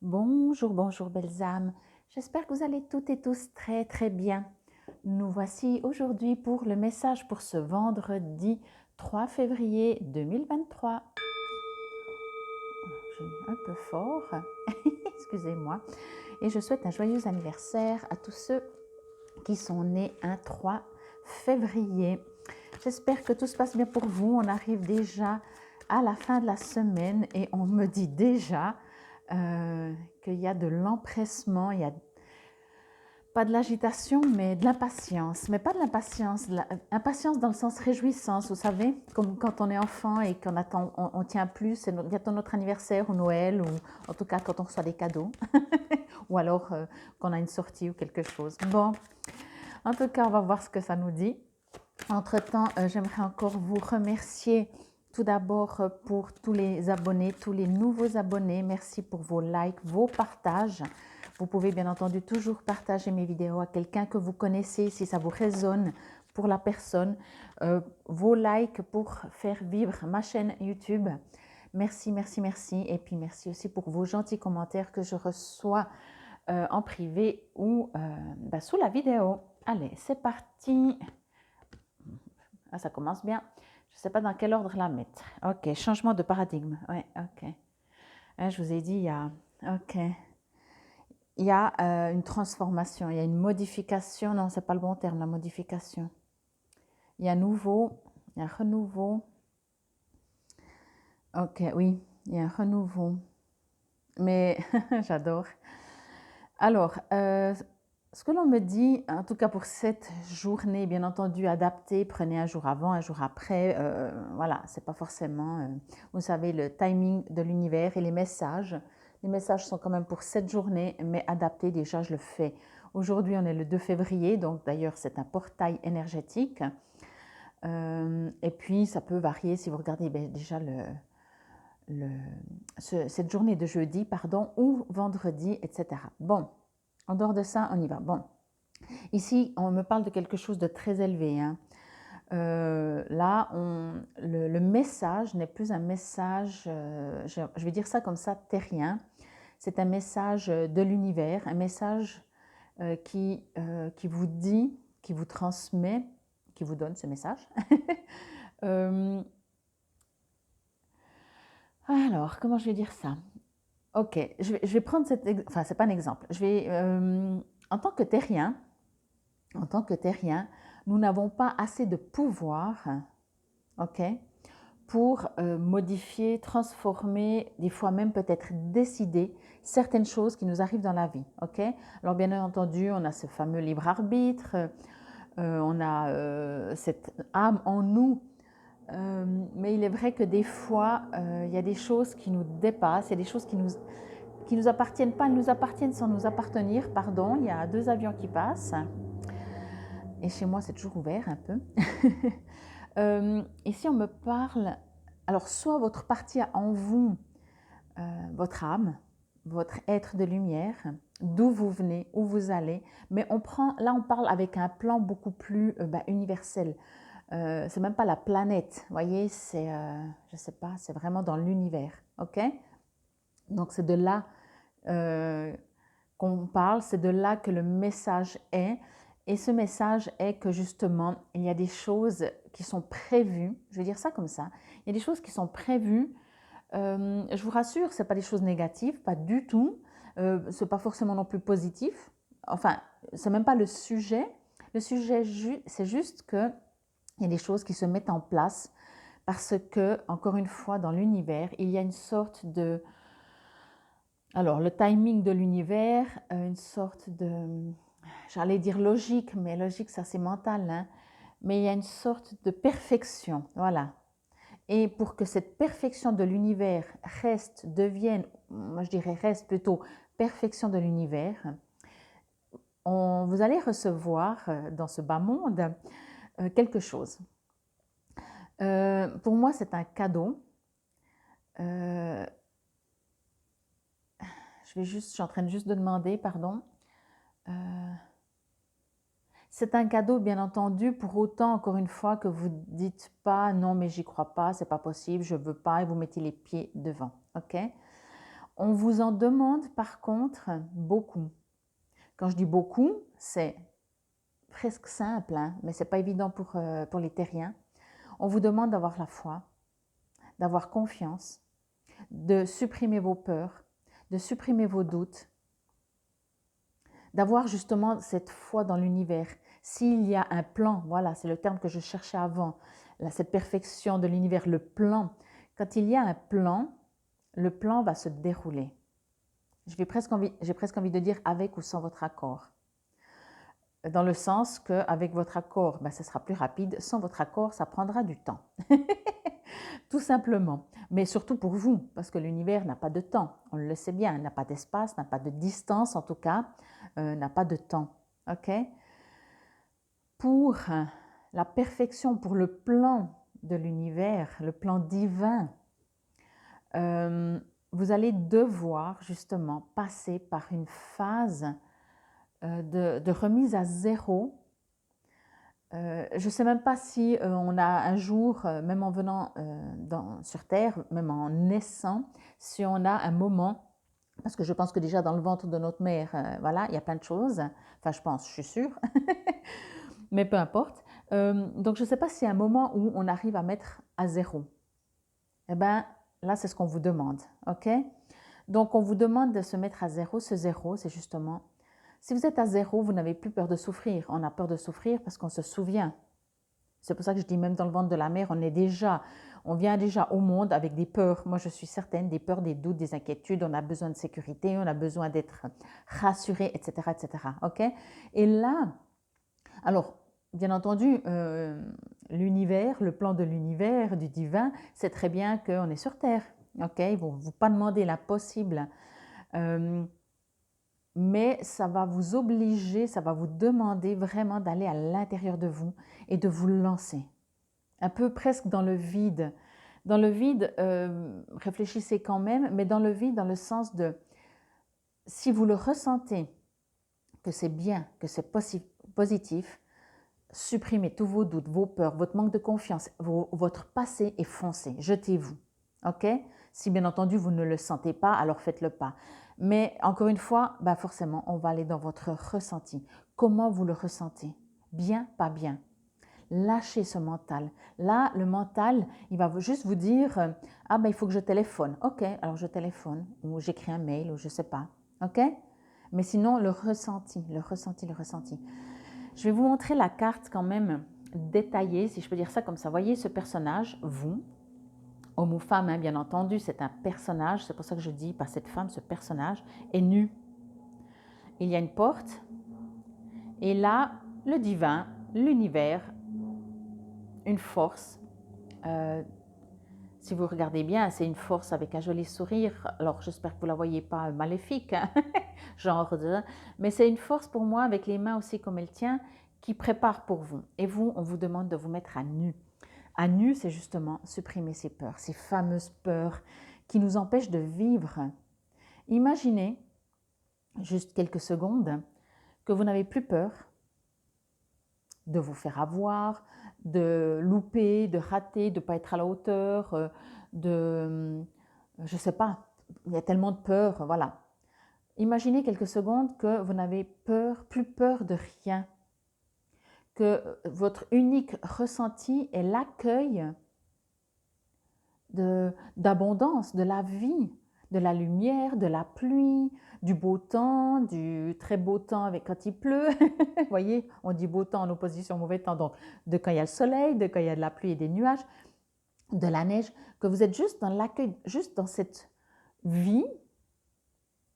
Bonjour, bonjour belles âmes. J'espère que vous allez toutes et tous très très bien. Nous voici aujourd'hui pour le message pour ce vendredi 3 février 2023. J'ai mis un peu fort, excusez-moi. Et je souhaite un joyeux anniversaire à tous ceux qui sont nés un 3 février. J'espère que tout se passe bien pour vous. On arrive déjà à la fin de la semaine et on me dit déjà qu'il y a de l'empressement, il y a pas de l'agitation, mais de l'impatience. Mais pas de l'impatience, l'impatience dans le sens réjouissance, vous savez, comme quand on est enfant et qu'on attend, on tient plus, c'est bientôt notre anniversaire ou Noël, ou en tout cas quand on reçoit des cadeaux, ou alors qu'on a une sortie ou quelque chose. Bon, en tout cas, on va voir ce que ça nous dit. Entre-temps, j'aimerais encore vous remercier tout d'abord pour tous les abonnés, tous les nouveaux abonnés. Merci pour vos likes, vos partages. Vous pouvez bien entendu toujours partager mes vidéos à quelqu'un que vous connaissez si ça vous résonne pour la personne. Vos likes pour faire vivre ma chaîne YouTube. Merci, merci, merci. Et puis merci aussi pour vos gentils commentaires que je reçois en privé ou sous la vidéo. Allez, c'est parti. Ah, ça commence bien. Je ne sais pas dans quel ordre la mettre. Ok, changement de paradigme. Ouais, ok. Je vous ai dit, ok. Il y a une transformation, il y a une modification. Non, ce n'est pas le bon terme, la modification. Il y a nouveau, il y a un renouveau. Ok, oui, il y a un renouveau. Mais j'adore. Alors, ce que l'on me dit, en tout cas pour cette journée, bien entendu, adaptée, prenez un jour avant, un jour après, voilà, c'est pas forcément, vous savez, le timing de l'univers et les messages. Les messages sont quand même pour cette journée, mais adaptés, déjà, je le fais. Aujourd'hui, on est le 2 février, donc d'ailleurs, c'est un portail énergétique. Et puis, ça peut varier si vous regardez déjà cette journée de jeudi, pardon, ou vendredi, etc. Bon. En dehors de ça, on y va. Bon, ici, on me parle de quelque chose de très élevé. Hein. Là, le message n'est plus un message, je vais dire ça comme ça, terrien. C'est un message de l'univers, un message qui vous dit, qui vous transmet, qui vous donne ce message. Alors, comment je vais dire ça? Ok, je vais prendre cet exemple, enfin, c'est pas un exemple. En tant que terrien, nous n'avons pas assez de pouvoir, ok, pour modifier, transformer, des fois même peut-être décider certaines choses qui nous arrivent dans la vie, ok. Alors bien entendu, on a ce fameux libre arbitre, on a cette âme en nous, mais il est vrai que des fois, il y a des choses qui nous dépassent, il y a des choses qui nous appartiennent pas, elles nous appartiennent sans nous appartenir, pardon. Il y a deux avions qui passent. Et chez moi, c'est toujours ouvert un peu. Ici, on me parle, alors soit votre partie en vous, votre âme, votre être de lumière, d'où vous venez, où vous allez, mais là on parle avec un plan beaucoup plus universel. C'est même pas la planète, vous voyez, c'est, je sais pas, c'est vraiment dans l'univers, ok. Donc c'est de là qu'on parle, c'est de là que le message est. Et ce message est que justement, il y a des choses qui sont prévues, je vais dire ça comme ça, il y a des choses qui sont prévues. Je vous rassure, ce n'est pas des choses négatives, pas du tout. Ce n'est pas forcément non plus positif. Enfin, ce n'est même pas le sujet. Le sujet, c'est juste qu'il y a des choses qui se mettent en place parce que, encore une fois, dans l'univers, il y a une sorte de... Alors, le timing de l'univers, une sorte de, j'allais dire logique, mais logique, ça c'est mental, hein? Mais il y a une sorte de perfection, voilà. Et pour que cette perfection de l'univers devienne, moi je dirais reste plutôt perfection de l'univers, vous allez recevoir dans ce bas monde quelque chose. Pour moi, c'est un cadeau. Je suis en train juste de demander, pardon. C'est un cadeau, bien entendu, pour autant, encore une fois, que vous ne dites pas « non, mais j'y crois pas, c'est pas possible, je veux pas » et vous mettez les pieds devant, ok? On vous en demande par contre beaucoup. Quand je dis beaucoup, c'est presque simple, hein, mais ce n'est pas évident pour les terriens. On vous demande d'avoir la foi, d'avoir confiance, de supprimer vos peurs, de supprimer vos doutes, d'avoir justement cette foi dans l'univers. S'il y a un plan, voilà, c'est le terme que je cherchais avant, là, cette perfection de l'univers, le plan. Quand il y a un plan, le plan va se dérouler. J'ai presque envie de dire avec ou sans votre accord. Dans le sens qu'avec votre accord, ben, ça sera plus rapide. Sans votre accord, ça prendra du temps. Tout simplement. Mais surtout pour vous, parce que l'univers n'a pas de temps. On le sait bien, n'a pas d'espace, n'a pas de distance en tout cas, n'a pas de temps. Ok? Pour la perfection, pour le plan de l'univers, le plan divin, vous allez devoir justement passer par une phase de remise à zéro. Je ne sais même pas si on a un jour, même en venant sur Terre, même en naissant, si on a un moment, parce que je pense que déjà dans le ventre de notre mère, voilà, il y a plein de choses. Enfin, je pense, je suis sûre, mais peu importe. Donc, je ne sais pas s'il y a un moment où on arrive à mettre à zéro. Eh bien, là, c'est ce qu'on vous demande, ok? Donc, on vous demande de se mettre à zéro. Ce zéro, c'est justement, si vous êtes à zéro, vous n'avez plus peur de souffrir. On a peur de souffrir parce qu'on se souvient. C'est pour ça que je dis même dans le ventre de la mère, on vient déjà au monde avec des peurs. Moi, je suis certaine, des peurs, des doutes, des inquiétudes. On a besoin de sécurité, on a besoin d'être rassuré, etc., etc. Ok? Et là, alors, bien entendu, l'univers, le plan de l'univers, du divin, c'est très bien qu'on est sur Terre. Ok? Ils ne vont vous pas demander l'impossible. Mais ça va vous obliger, ça va vous demander vraiment d'aller à l'intérieur de vous et de vous lancer. Un peu presque dans le vide. Dans le vide, réfléchissez quand même, mais dans le vide, dans le sens de, si vous le ressentez, que c'est bien, que c'est positif, supprimez tous vos doutes, vos peurs, votre manque de confiance, votre passé et foncez, jetez-vous. Ok? Si bien entendu vous ne le sentez pas, alors faites-le pas. Mais encore une fois, bah forcément, on va aller dans votre ressenti. Comment vous le ressentez? Bien, pas bien. Lâchez ce mental. Là, le mental, il va juste vous dire ah ben il faut que je téléphone. Ok, alors je téléphone ou j'écris un mail ou je sais pas. Ok? Mais sinon le ressenti, le ressenti, le ressenti. Je vais vous montrer la carte quand même détaillée, si je peux dire ça comme ça. Voyez ce personnage, vous, homme ou femme, hein, bien entendu, c'est un personnage. C'est pour ça que je dis pas cette femme, ce personnage est nu. Il y a une porte et là, le divin, l'univers, une force. Si vous regardez bien, c'est une force avec un joli sourire. Alors, j'espère que vous ne la voyez pas maléfique, hein, genre mais c'est une force pour moi, avec les mains aussi comme elle tient, qui prépare pour vous. Et vous, on vous demande de vous mettre à nu. À nu, c'est justement supprimer ces peurs, ces fameuses peurs qui nous empêchent de vivre. Imaginez, juste quelques secondes, que vous n'avez plus peur de vous faire avoir, de louper, de rater, de ne pas être à la hauteur, je ne sais pas, il y a tellement de peur, voilà. Imaginez quelques secondes que vous n'avez plus peur de rien, que votre unique ressenti est l'accueil d'abondance, de la vie, de la lumière, de la pluie, du beau temps, du très beau temps avec quand il pleut. Vous voyez, on dit beau temps en opposition au mauvais temps, donc de quand il y a le soleil, de quand il y a de la pluie et des nuages, de la neige, que vous êtes juste dans l'accueil, juste dans cette vie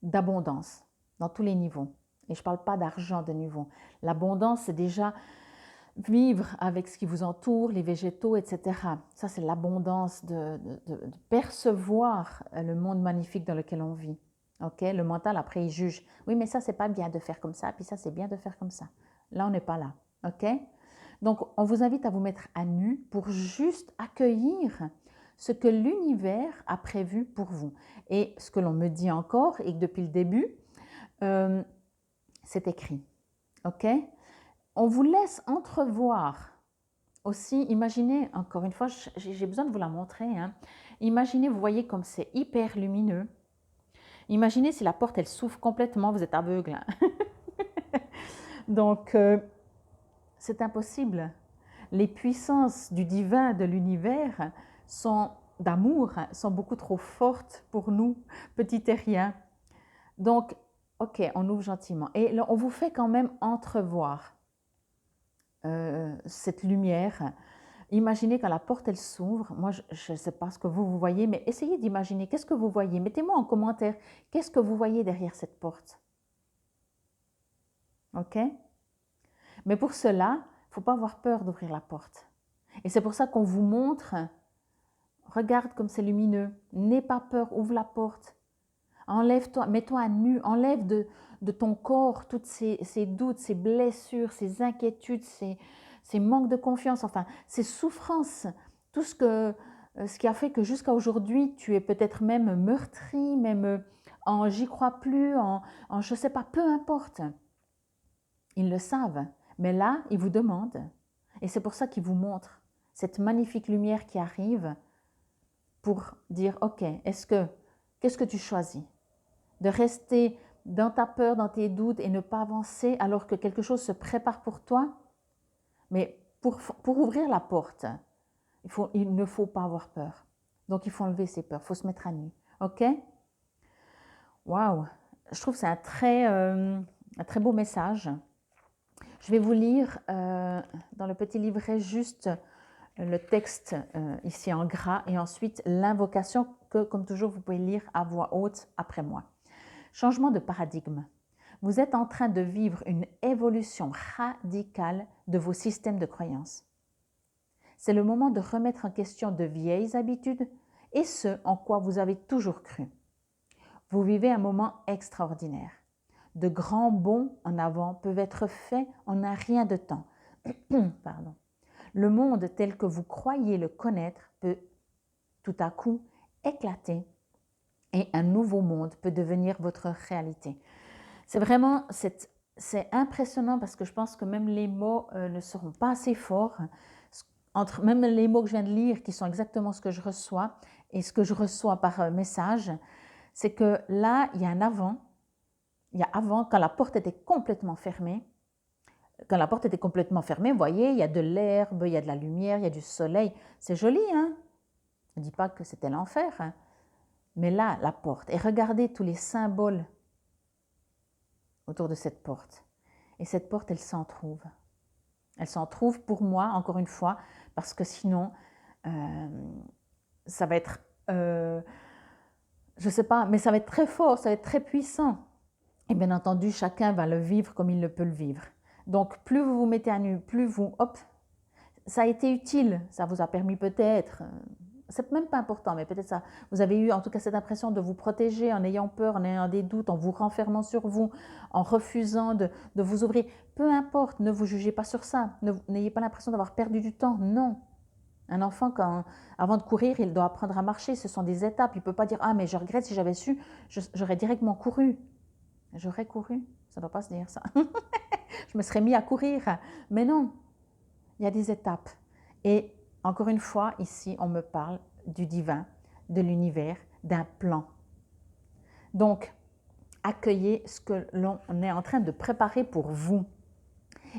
d'abondance, dans tous les niveaux. Et je ne parle pas d'argent de niveau. L'abondance, c'est déjà vivre avec ce qui vous entoure, les végétaux, etc. Ça, c'est l'abondance de percevoir le monde magnifique dans lequel on vit. Okay? Le mental, après, il juge. Oui, mais ça, c'est pas bien de faire comme ça, puis ça, c'est bien de faire comme ça. Là, on n'est pas là. Okay? Donc, on vous invite à vous mettre à nu pour juste accueillir ce que l'univers a prévu pour vous. Et ce que l'on me dit encore, et que depuis le début, c'est écrit. Ok? On vous laisse entrevoir aussi, imaginez, encore une fois, j'ai besoin de vous la montrer, hein. Imaginez, vous voyez comme c'est hyper lumineux. Imaginez si la porte, elle s'ouvre complètement, vous êtes aveugle. Hein. Donc, c'est impossible. Les puissances du divin, de l'univers, d'amour, sont beaucoup trop fortes pour nous, petits terriens. Donc, ok, on ouvre gentiment. Et là, on vous fait quand même entrevoir cette lumière. Imaginez quand la porte, elle s'ouvre. Moi, je ne sais pas ce que vous voyez, mais essayez d'imaginer. Qu'est-ce que vous voyez? Mettez-moi en commentaire. Qu'est-ce que vous voyez derrière cette porte? Ok? Mais pour cela, il ne faut pas avoir peur d'ouvrir la porte. Et c'est pour ça qu'on vous montre, regarde comme c'est lumineux. N'aie pas peur, ouvre la porte. Enlève-toi, mets-toi à nu, enlève de ton corps toutes ces doutes, ces blessures, ces inquiétudes, ces manques de confiance, enfin, ces souffrances, tout ce qui a fait que jusqu'à aujourd'hui, tu es peut-être même meurtri, même en j'y crois plus, en je sais pas, peu importe. Ils le savent, mais là, ils vous demandent, et c'est pour ça qu'ils vous montrent cette magnifique lumière qui arrive pour dire, ok, qu'est-ce que tu choisis? De rester dans ta peur, dans tes doutes et ne pas avancer alors que quelque chose se prépare pour toi. Mais pour ouvrir la porte, il ne faut pas avoir peur. Donc il faut enlever ses peurs, il faut se mettre à nu. Ok? Waouh! Je trouve que c'est un très beau message. Je vais vous lire dans le petit livret juste le texte ici en gras et ensuite l'invocation que, comme toujours, vous pouvez lire à voix haute après moi. Changement de paradigme. Vous êtes en train de vivre une évolution radicale de vos systèmes de croyances. C'est le moment de remettre en question de vieilles habitudes et ce en quoi vous avez toujours cru. Vous vivez un moment extraordinaire. De grands bonds en avant peuvent être faits en un rien de temps. Pardon. Le monde tel que vous croyez le connaître peut tout à coup éclater et un nouveau monde peut devenir votre réalité. C'est vraiment, c'est impressionnant parce que je pense que même les mots ne seront pas assez forts. Même les mots que je viens de lire, qui sont exactement ce que je reçois et ce que je reçois par message, c'est que là, il y a un avant. Il y a avant, quand la porte était complètement fermée. Quand la porte était complètement fermée, vous voyez, il y a de l'herbe, il y a de la lumière, il y a du soleil. C'est joli, hein? Je ne dis pas que c'était l'enfer. Hein? Mais là, la porte. Et regardez tous les symboles autour de cette porte. Et cette porte, elle s'en trouve. Elle s'en trouve pour moi, encore une fois, parce que sinon, ça va être, je ne sais pas, mais ça va être très fort, ça va être très puissant. Et bien entendu, chacun va le vivre comme il le peut le vivre. Donc, plus vous vous mettez à nu, plus vous, hop, ça a été utile, ça vous a permis peut-être, c'est même pas important, mais peut-être ça, vous avez eu en tout cas cette impression de vous protéger en ayant peur, en ayant des doutes, en vous renfermant sur vous, en refusant de vous ouvrir. Peu importe, ne vous jugez pas sur ça, n'ayez pas l'impression d'avoir perdu du temps, non. Un enfant, avant de courir, il doit apprendre à marcher, ce sont des étapes, il ne peut pas dire « Ah, mais je regrette, si j'avais su, j'aurais directement couru ». J'aurais couru, ça ne doit pas se dire ça. Je me serais mis à courir, mais non, il y a des étapes. Et encore une fois, ici, on me parle du divin, de l'univers, d'un plan. Donc, accueillez ce que l'on est en train de préparer pour vous.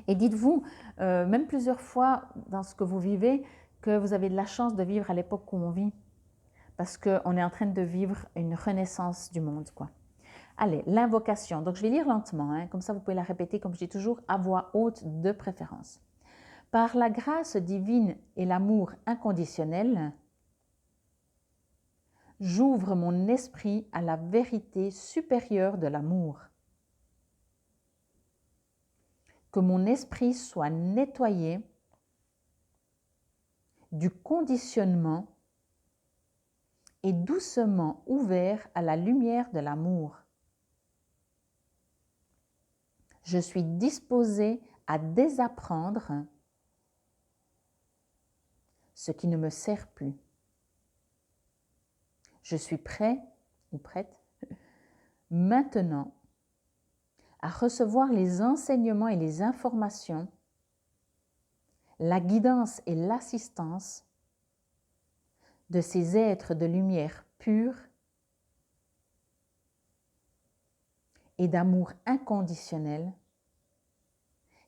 Et dites-vous, même plusieurs fois dans ce que vous vivez, que vous avez de la chance de vivre à l'époque où on vit. Parce qu'on est en train de vivre une renaissance du monde, quoi. Allez, l'invocation. Donc, je vais lire lentement, hein, comme ça vous pouvez la répéter, comme je dis toujours, à voix haute de préférence. Par la grâce divine et l'amour inconditionnel, j'ouvre mon esprit à la vérité supérieure de l'amour. Que mon esprit soit nettoyé du conditionnement et doucement ouvert à la lumière de l'amour. Je suis disposée à désapprendre ce qui ne me sert plus. Je suis prêt ou prête maintenant à recevoir les enseignements et les informations, la guidance et l'assistance de ces êtres de lumière pure et d'amour inconditionnel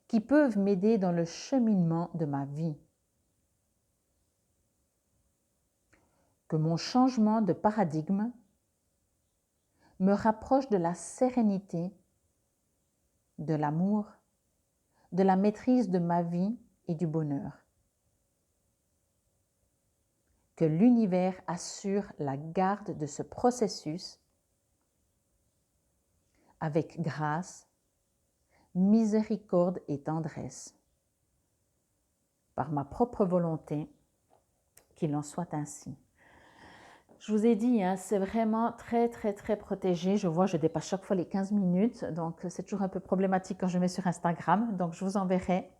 qui peuvent m'aider dans le cheminement de ma vie. Que mon changement de paradigme me rapproche de la sérénité, de l'amour, de la maîtrise de ma vie et du bonheur. Que l'univers assure la garde de ce processus avec grâce, miséricorde et tendresse. Par ma propre volonté, qu'il en soit ainsi. Je vous ai dit, hein, c'est vraiment très protégé. Je vois, je dépasse chaque fois les 15 minutes, donc c'est toujours un peu problématique quand je mets sur Instagram. Donc je vous enverrai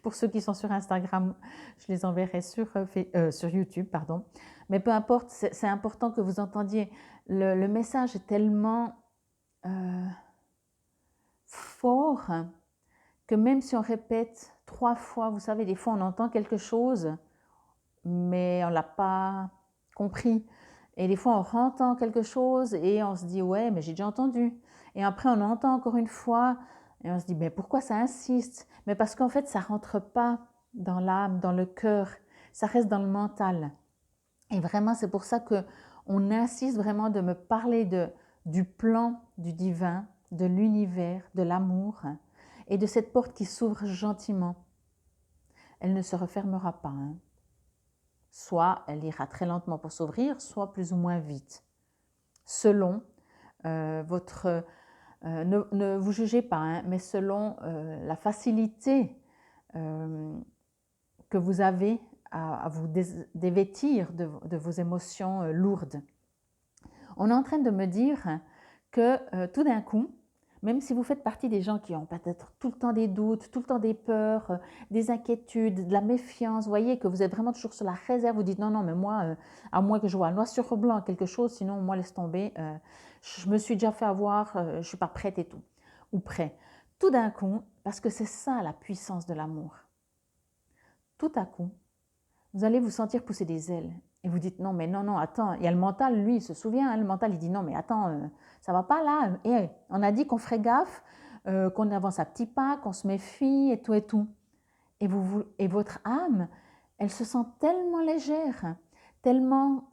pour ceux qui sont sur Instagram, je les enverrai sur YouTube, pardon. Mais peu importe, c'est important que vous entendiez. Le message est tellement fort que même si on répète 3 fois, vous savez, des fois on entend quelque chose, mais on ne l'a pas compris. Et des fois on entend quelque chose et on se dit ouais, mais j'ai déjà entendu. Et après on entend encore une fois et on se dit mais pourquoi ça insiste? Mais parce qu'en fait ça ne rentre pas dans l'âme, dans le cœur, ça reste dans le mental. Et vraiment c'est pour ça qu'on insiste vraiment de me parler du plan du divin, de l'univers, de l'amour et de cette porte qui s'ouvre gentiment. Elle ne se refermera pas. Hein. Soit elle ira très lentement pour s'ouvrir, soit plus ou moins vite. Selon votre... ne vous jugez pas, hein, mais selon la facilité que vous avez à vous dévêtir de vos émotions lourdes. On est en train de me dire que tout d'un coup, même si vous faites partie des gens qui ont peut-être tout le temps des doutes, tout le temps des peurs, des inquiétudes, de la méfiance, vous voyez que vous êtes vraiment toujours sur la réserve, vous dites non, non, mais moi, à moins que je vois noir sur blanc quelque chose, sinon moi laisse tomber, je me suis déjà fait avoir, je ne suis pas prête et tout, ou prêt. Tout d'un coup, parce que c'est ça la puissance de l'amour, tout à coup, vous allez vous sentir pousser des ailes. Et vous dites non, mais non, non, attends. Il y a le mental, lui, il se souvient. Hein, le mental, il dit non, mais attends, ça va pas là. Et on a dit qu'on ferait gaffe, qu'on avance à petits pas, qu'on se méfie et tout et tout. Et votre âme, elle se sent tellement légère, tellement.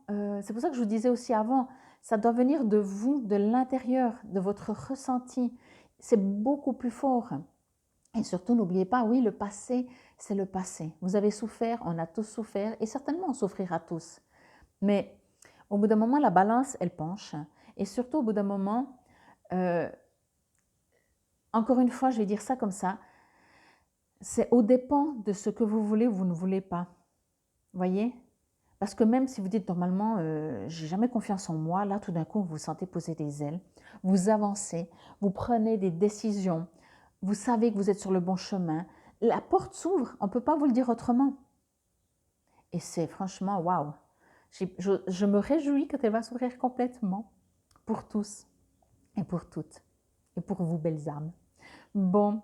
C'est pour ça que je vous disais aussi avant, ça doit venir de vous, de l'intérieur, de votre ressenti. C'est beaucoup plus fort. Et surtout, n'oubliez pas, oui, le passé, c'est le passé. Vous avez souffert, on a tous souffert et certainement on souffrira tous. Mais au bout d'un moment, la balance, elle penche. Et surtout, au bout d'un moment, encore une fois, je vais dire ça comme ça, c'est au dépend de ce que vous voulez ou vous ne voulez pas. Voyez? Parce que même si vous dites normalement, j'ai jamais confiance en moi, là tout d'un coup, vous vous sentez poser des ailes, vous avancez, vous prenez des décisions, vous savez que vous êtes sur le bon chemin, la porte s'ouvre, on ne peut pas vous le dire autrement. Et c'est franchement, waouh, je me réjouis quand elle va s'ouvrir complètement pour tous et pour toutes et pour vous, belles âmes. Bon,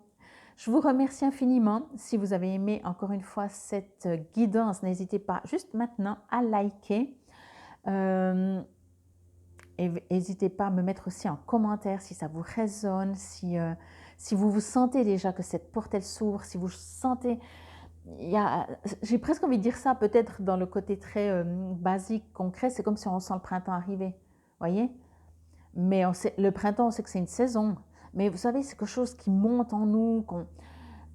je vous remercie infiniment. Si vous avez aimé encore une fois cette guidance, n'hésitez pas juste maintenant à liker. Et n'hésitez pas à me mettre aussi en commentaire si ça vous résonne, si vous vous sentez déjà que cette porte elle s'ouvre, si vous sentez, j'ai presque envie de dire ça peut-être dans le côté très basique, concret, c'est comme si on sent le printemps arriver, voyez? Mais le printemps, on sait que c'est une saison, mais vous savez, c'est quelque chose qui monte en nous, qu'on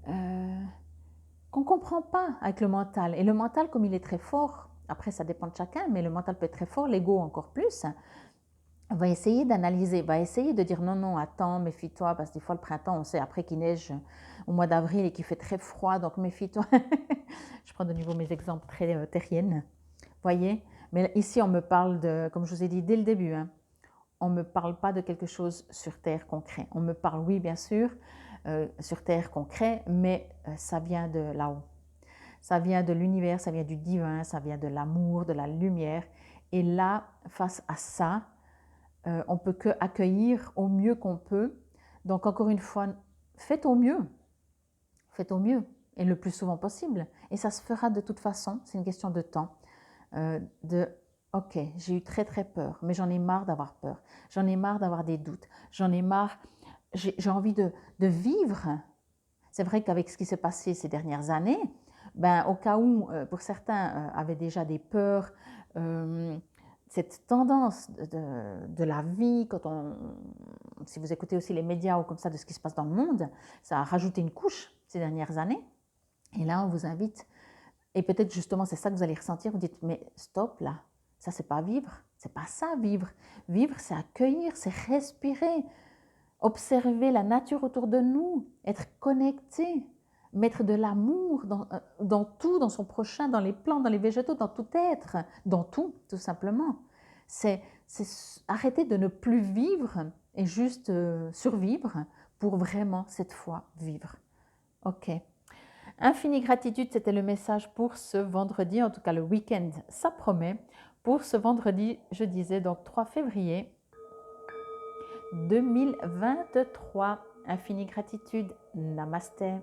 ne comprend pas avec le mental. Et le mental, comme il est très fort, après ça dépend de chacun, mais le mental peut être très fort, l'ego encore plus, va essayer d'analyser, va essayer de dire non, non, attends, méfie-toi, parce que des fois le printemps, on sait après qu'il neige au mois d'avril et qu'il fait très froid, donc méfie-toi. Je prends de nouveau mes exemples très terriennes, voyez. Mais ici, on me parle de, comme je vous ai dit dès le début, hein, on ne me parle pas de quelque chose sur terre concret. On me parle, oui, bien sûr, sur terre concret, mais ça vient de là-haut. Ça vient de l'univers, ça vient du divin, ça vient de l'amour, de la lumière. Et là, face à ça, on ne peut qu'accueillir au mieux qu'on peut. Donc encore une fois, faites au mieux et le plus souvent possible. Et ça se fera de toute façon, c'est une question de temps, de Ok, j'ai eu très très peur, mais j'en ai marre d'avoir peur. J'en ai marre d'avoir des doutes. J'en ai marre, j'ai envie de vivre. C'est vrai qu'avec ce qui s'est passé ces dernières années, ben, au cas où, pour certains, avaient déjà des peurs, euh, cette tendance de la vie, si vous écoutez aussi les médias ou comme ça de ce qui se passe dans le monde, ça a rajouté une couche ces dernières années. Et là, on vous invite, et peut-être justement c'est ça que vous allez ressentir, vous dites, mais stop là, ça c'est pas vivre, c'est pas ça vivre. Vivre, c'est accueillir, c'est respirer, observer la nature autour de nous, être connecté, mettre de l'amour dans tout, dans son prochain, dans les plantes, dans les végétaux, dans tout être, dans tout simplement. C'est arrêter de ne plus vivre et juste survivre pour vraiment cette fois vivre. Ok. Infinie gratitude, c'était le message pour ce vendredi, en tout cas le week-end, ça promet. Pour ce vendredi, je disais donc 3 février 2023. Infinie gratitude. Namasté.